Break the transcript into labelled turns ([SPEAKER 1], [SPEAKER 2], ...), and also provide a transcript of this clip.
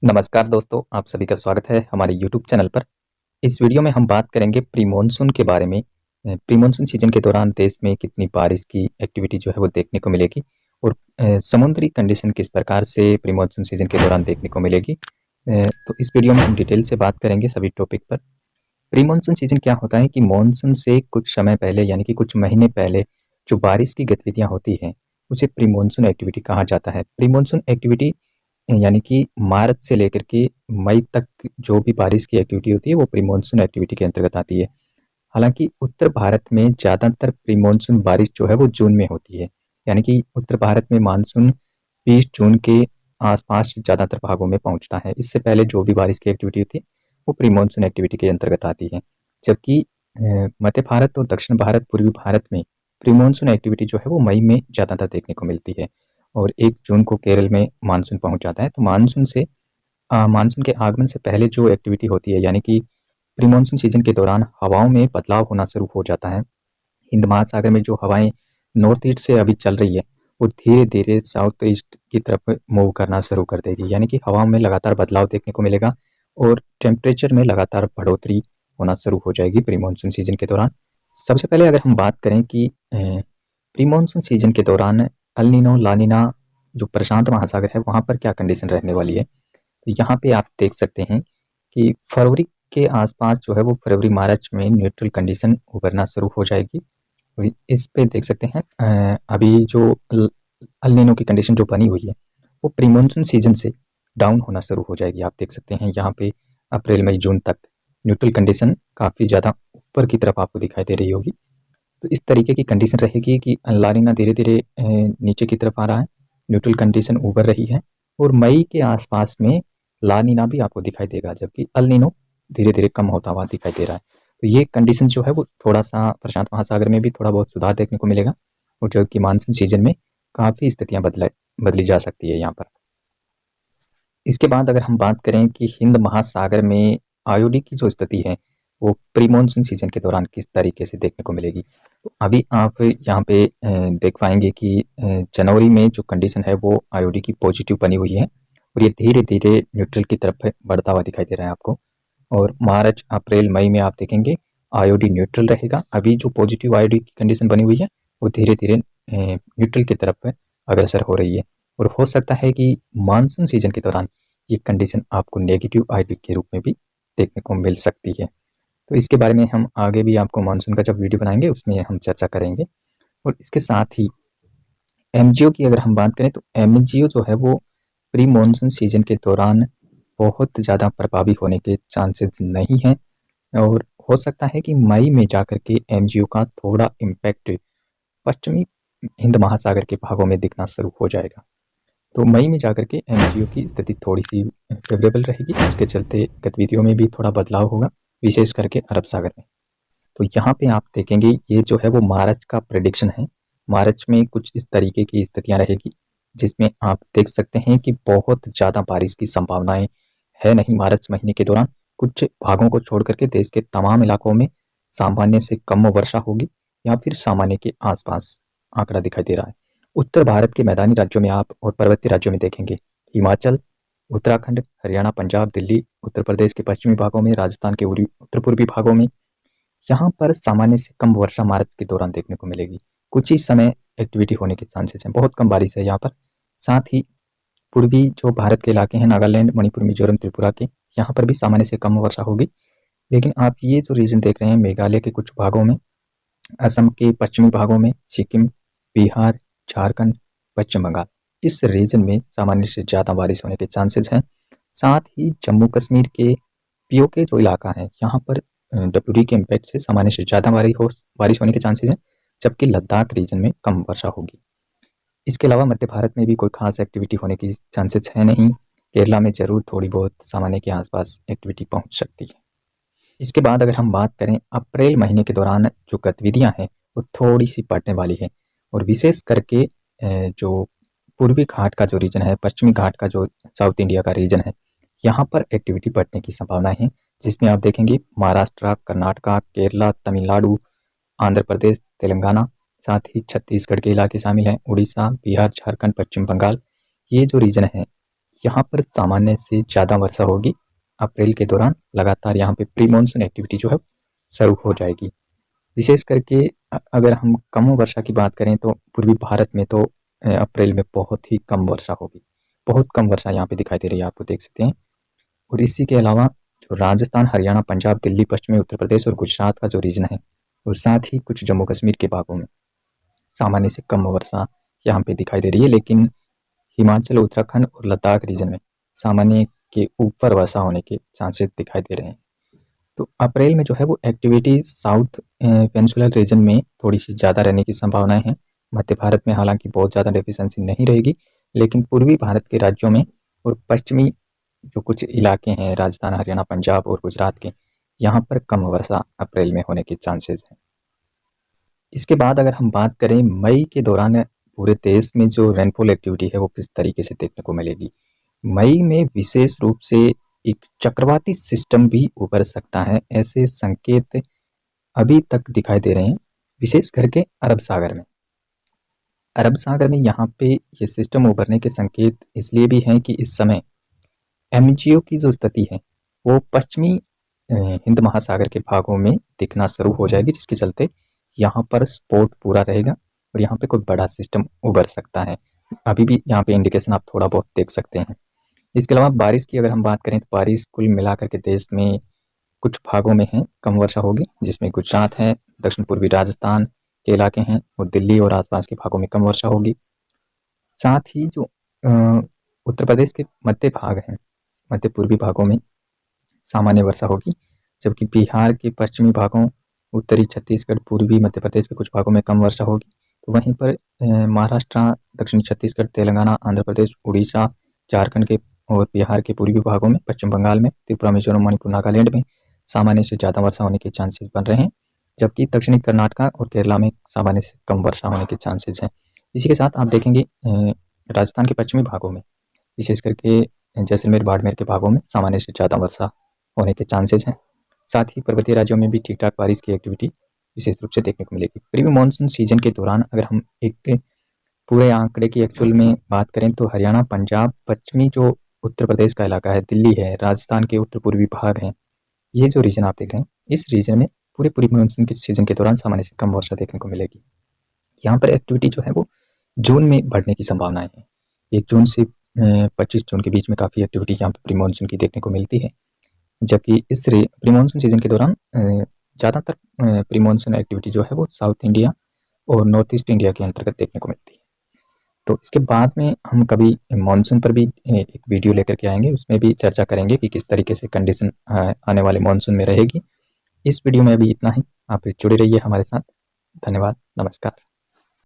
[SPEAKER 1] नमस्कार दोस्तों, आप सभी का स्वागत है हमारे यूट्यूब चैनल पर। इस वीडियो में हम बात करेंगे प्री मानसून के बारे में। प्री मानसून सीजन के दौरान देश में कितनी बारिश की एक्टिविटी जो है वो देखने को मिलेगी और समुद्री कंडीशन किस प्रकार से प्री मानसून सीजन के दौरान देखने को मिलेगी। तो इस वीडियो में हम डिटेल से बात करेंगे सभी टॉपिक पर। प्री मानसून सीजन क्या होता है कि मानसून से कुछ समय पहले यानी कि कुछ महीने पहले जो बारिश की गतिविधियां होती हैं उसे प्री मानसून एक्टिविटी कहा जाता है। प्री मानसून एक्टिविटी यानी कि मार्च से लेकर के मई तक जो भी बारिश की एक्टिविटी होती है वो प्री मानसून एक्टिविटी के अंतर्गत आती है। हालांकि उत्तर भारत में ज़्यादातर प्री मानसून बारिश जो है वो जून में होती है। यानी कि उत्तर भारत में मानसून 20 जून के आसपास ज़्यादातर भागों में पहुंचता है। इससे पहले जो भी बारिश की एक्टिविटी होती है वो प्री मानसून एक्टिविटी के अंतर्गत आती है। जबकि मध्य भारत और दक्षिण भारत, पूर्वी भारत में प्री मानसून एक्टिविटी जो है वो मई में ज़्यादातर देखने को मिलती है और 1 जून को केरल में मानसून पहुंच जाता है। तो मानसून के आगमन से पहले जो एक्टिविटी होती है यानी कि प्री मानसून सीजन के दौरान हवाओं में बदलाव होना शुरू हो जाता है। हिंद महासागर में जो हवाएं नॉर्थ ईस्ट से अभी चल रही है वो धीरे धीरे साउथ ईस्ट की तरफ मूव करना शुरू कर देगी। यानी कि हवाओं में लगातार बदलाव देखने को मिलेगा और टेम्परेचर में लगातार बढ़ोतरी होना शुरू हो जाएगी प्री मानसून सीजन के दौरान। सबसे पहले अगर हम बात करें कि प्री मानसून सीजन के दौरान अल नीनो ला नीना जो प्रशांत महासागर है वहाँ पर क्या कंडीशन रहने वाली है, तो यहाँ पे आप देख सकते हैं कि फरवरी के आसपास जो है वो फरवरी मार्च में न्यूट्रल कंडीशन उभरना शुरू हो जाएगी। और इस पे देख सकते हैं अभी जो अल नीनो की कंडीशन जो बनी हुई है वो प्री मानसून सीजन से डाउन होना शुरू हो जाएगी। आप देख सकते हैं यहाँ पे अप्रैल मई जून तक न्यूट्रल कंडीशन काफ़ी ज़्यादा ऊपर की तरफ आपको दिखाई दे रही होगी। तो इस तरीके की कंडीशन रहेगी कि ला नीना धीरे धीरे नीचे की तरफ आ रहा है, न्यूट्रल कंडीशन उभर रही है और मई के आसपास में ला नीना भी आपको दिखाई देगा, जबकि अल नीनो धीरे धीरे कम होता हुआ दिखाई दे रहा है। तो ये कंडीशन जो है वो थोड़ा सा प्रशांत महासागर में भी थोड़ा बहुत सुधार देखने को मिलेगा और जबकि मानसून सीजन में काफ़ी स्थितियाँ बदली जा सकती है यहाँ पर। इसके बाद अगर हम बात करें कि हिंद महासागर में आयोडी की जो स्थिति है वो प्री मानसून सीजन के दौरान किस तरीके से देखने को मिलेगी, तो अभी आप यहाँ पे देख पाएंगे कि जनवरी में जो कंडीशन है वो आयोडी की पॉजिटिव बनी हुई है और ये धीरे धीरे न्यूट्रल की तरफ बढ़ता हुआ दिखाई दे रहा है आपको। और मार्च अप्रैल मई में आप देखेंगे आयोडी न्यूट्रल रहेगा। अभी जो पॉजिटिव आयोडी की कंडीशन बनी हुई है वो धीरे धीरे न्यूट्रल की तरफ अग्रसर हो रही है और हो सकता है कि मानसून सीजन के दौरान ये कंडीशन आपको नेगेटिव आयोडी के रूप में भी देखने को मिल सकती है। तो इसके बारे में हम आगे भी आपको मानसून का जब वीडियो बनाएंगे उसमें हम चर्चा करेंगे। और इसके साथ ही एमजीओ की अगर हम बात करें तो एमजीओ जो है वो प्री मानसून सीजन के दौरान बहुत ज़्यादा प्रभावी होने के चांसेस नहीं हैं और हो सकता है कि मई में जाकर के एमजीओ का थोड़ा इम्पैक्ट पश्चिमी हिंद महासागर के भागों में दिखना शुरू हो जाएगा। तो मई में जाकर के एमजीओ की स्थिति थोड़ी सी फेवरेबल रहेगी, उसके चलते गतिविधियों में भी थोड़ा बदलाव होगा, विशेष करके अरब सागर में। तो यहाँ पे आप देखेंगे ये जो है वो मार्च का प्रेडिक्शन है। मार्च में कुछ इस तरीके की स्थितियाँ रहेगी जिसमें आप देख सकते हैं कि बहुत ज़्यादा बारिश की संभावनाएं है नहीं मार्च महीने के दौरान। कुछ भागों को छोड़ करके देश के तमाम इलाकों में सामान्य से कम वर्षा होगी या फिर सामान्य के आसपास आंकड़ा दिखाई दे रहा है। उत्तर भारत के मैदानी राज्यों में आप और पर्वतीय राज्यों में देखेंगे हिमाचल, उत्तराखंड, हरियाणा, पंजाब, दिल्ली, उत्तर प्रदेश के पश्चिमी भागों में, राजस्थान के उत्तर पूर्वी भागों में यहाँ पर सामान्य से कम वर्षा मार्च के दौरान देखने को मिलेगी। कुछ ही समय एक्टिविटी होने के चांसेस हैं, बहुत कम बारिश है यहाँ पर। साथ ही पूर्वी जो भारत के इलाके हैं नागालैंड, मणिपुर, मिजोरम, त्रिपुरा के, यहाँ पर भी सामान्य से कम वर्षा होगी। लेकिन आप ये जो रीजन देख रहे हैं मेघालय के कुछ भागों में, असम के पश्चिमी भागों में, सिक्किम, बिहार, झारखंड, पश्चिम बंगाल, इस रीजन में सामान्य से ज़्यादा बारिश होने के चांसेस हैं। साथ ही जम्मू कश्मीर के पीओके जो इलाका है यहाँ पर डब्ल्यूडी के इम्पैक्ट से सामान्य से ज़्यादा बारिश होने के चांसेस हैं, जबकि लद्दाख रीजन में कम वर्षा होगी। इसके अलावा मध्य भारत में भी कोई खास एक्टिविटी होने की चांसेस है नहीं। केरला में जरूर थोड़ी बहुत सामान्य के आसपास एक्टिविटी पहुंच सकती है। इसके बाद अगर हम बात करें अप्रैल महीने के दौरान जो गतिविधियां हैं वो थोड़ी सी बढ़ने वाली है और विशेष करके जो पूर्वी घाट का जो रीजन है, पश्चिमी घाट का जो साउथ इंडिया का रीजन है, यहाँ पर एक्टिविटी बढ़ने की संभावना है, जिसमें आप देखेंगे महाराष्ट्र, कर्नाटका, केरला, तमिलनाडु, आंध्र प्रदेश, तेलंगाना, साथ ही छत्तीसगढ़ के इलाके शामिल हैं, उड़ीसा, बिहार, झारखंड, पश्चिम बंगाल। ये जो रीजन है यहाँ पर सामान्य से ज़्यादा वर्षा होगी। अप्रैल के दौरान लगातार यहाँ पे प्री मानसून एक्टिविटी जो है शुरू हो जाएगी। विशेष करके अगर हम कम वर्षा की बात करें तो पूर्वी भारत में तो अप्रैल में बहुत ही कम वर्षा होगी। बहुत कम वर्षा यहाँ पे दिखाई दे रही है, आपको देख सकते हैं। और इसी के अलावा जो राजस्थान, हरियाणा, पंजाब, दिल्ली, पश्चिमी उत्तर प्रदेश और गुजरात का जो रीजन है, और साथ ही कुछ जम्मू कश्मीर के भागों में सामान्य से कम वर्षा यहाँ पे दिखाई दे रही है। लेकिन हिमाचल, उत्तराखंड और लद्दाख रीजन में सामान्य के ऊपर वर्षा होने के चांसेस दिखाई दे रहे हैं। तो अप्रैल में जो है वो एक्टिविटी साउथ पेनिनसुलर रीजन में थोड़ी सी ज़्यादा रहने की संभावनाएं हैं। मध्य भारत में हालांकि बहुत ज़्यादा डेफिशिएंसी नहीं रहेगी, लेकिन पूर्वी भारत के राज्यों में और पश्चिमी जो कुछ इलाके हैं, राजस्थान, हरियाणा, पंजाब और गुजरात के, यहाँ पर कम वर्षा अप्रैल में होने के चांसेस हैं। इसके बाद अगर हम बात करें मई के दौरान पूरे देश में जो रेनफॉल एक्टिविटी है वो किस तरीके से देखने को मिलेगी। मई में विशेष रूप से एक चक्रवाती सिस्टम भी उभर सकता है, ऐसे संकेत अभी तक दिखाई दे रहे हैं, विशेष करके अरब सागर में। अरब सागर में यहाँ पे ये सिस्टम उभरने के संकेत इसलिए भी हैं कि इस समय एमजीओ की जो स्थिति है वो पश्चिमी हिंद महासागर के भागों में दिखना शुरू हो जाएगी, जिसके चलते यहाँ पर स्पोर्ट पूरा रहेगा और यहाँ पे कोई बड़ा सिस्टम उभर सकता है। अभी भी यहाँ पे इंडिकेशन आप थोड़ा बहुत देख सकते हैं। इसके अलावा बारिश की अगर हम बात करें तो बारिश कुल मिलाकर के देश में कुछ भागों में है कम वर्षा होगी, जिसमें गुजरात है, दक्षिण पूर्वी राजस्थान के इलाके हैं और दिल्ली और आसपास के भागों में कम वर्षा होगी। साथ ही जो उत्तर प्रदेश के मध्य भाग हैं, मध्य पूर्वी भागों में सामान्य वर्षा होगी, जबकि बिहार के पश्चिमी भागों, उत्तरी छत्तीसगढ़, पूर्वी मध्य प्रदेश के कुछ भागों में कम वर्षा होगी। तो वहीं पर महाराष्ट्र, दक्षिणी छत्तीसगढ़, तेलंगाना, आंध्र प्रदेश, उड़ीसा, झारखंड के और बिहार के पूर्वी भागों में, पश्चिम बंगाल में, त्रिपुरा, मिजोरम, मणिपुर, नागालैंड में सामान्य से ज़्यादा वर्षा होने के चांसेस बन रहे हैं, जबकि दक्षिणी कर्नाटका और केरला में सामान्य से कम वर्षा होने के चांसेस हैं। इसी के साथ आप देखेंगे राजस्थान के पश्चिमी भागों में, विशेष करके जैसलमेर, बाड़मेर के भागों में सामान्य से ज़्यादा वर्षा होने के चांसेस हैं। साथ ही पर्वतीय राज्यों में भी ठीक ठाक बारिश की एक्टिविटी विशेष रूप से देखने को मिलेगी। प्री मानसून सीजन के दौरान अगर हम एक पूरे आंकड़े की एक्चुअल में बात करें तो हरियाणा, पंजाब, पश्चिमी जो उत्तर प्रदेश का इलाका है, दिल्ली है, राजस्थान के उत्तर पूर्वी भाग हैं, ये जो रीजन आप देख रहे हैं, इस रीजन में पूरे प्री मानसून के सीजन के दौरान सामान्य से कम वर्षा देखने को मिलेगी। यहाँ पर एक्टिविटी जो है वो जून में बढ़ने की संभावनाएं हैं। 1 जून से 25 जून के बीच में काफ़ी एक्टिविटी यहाँ पर प्री मानसून की देखने को मिलती है, जबकि इस प्री मानसून सीजन के दौरान ज़्यादातर प्री मानसून एक्टिविटी जो है वो साउथ इंडिया और नॉर्थ ईस्ट इंडिया के अंतर्गत देखने को मिलती है। तो इसके बाद में हम कभी मानसून पर भी एक वीडियो लेकर के आएंगे, उसमें भी चर्चा करेंगे कि किस तरीके से कंडीशन आने वाले मानसून में रहेगी। इस वीडियो में अभी इतना ही। आप जुड़े रहिए हमारे साथ। धन्यवाद, नमस्कार।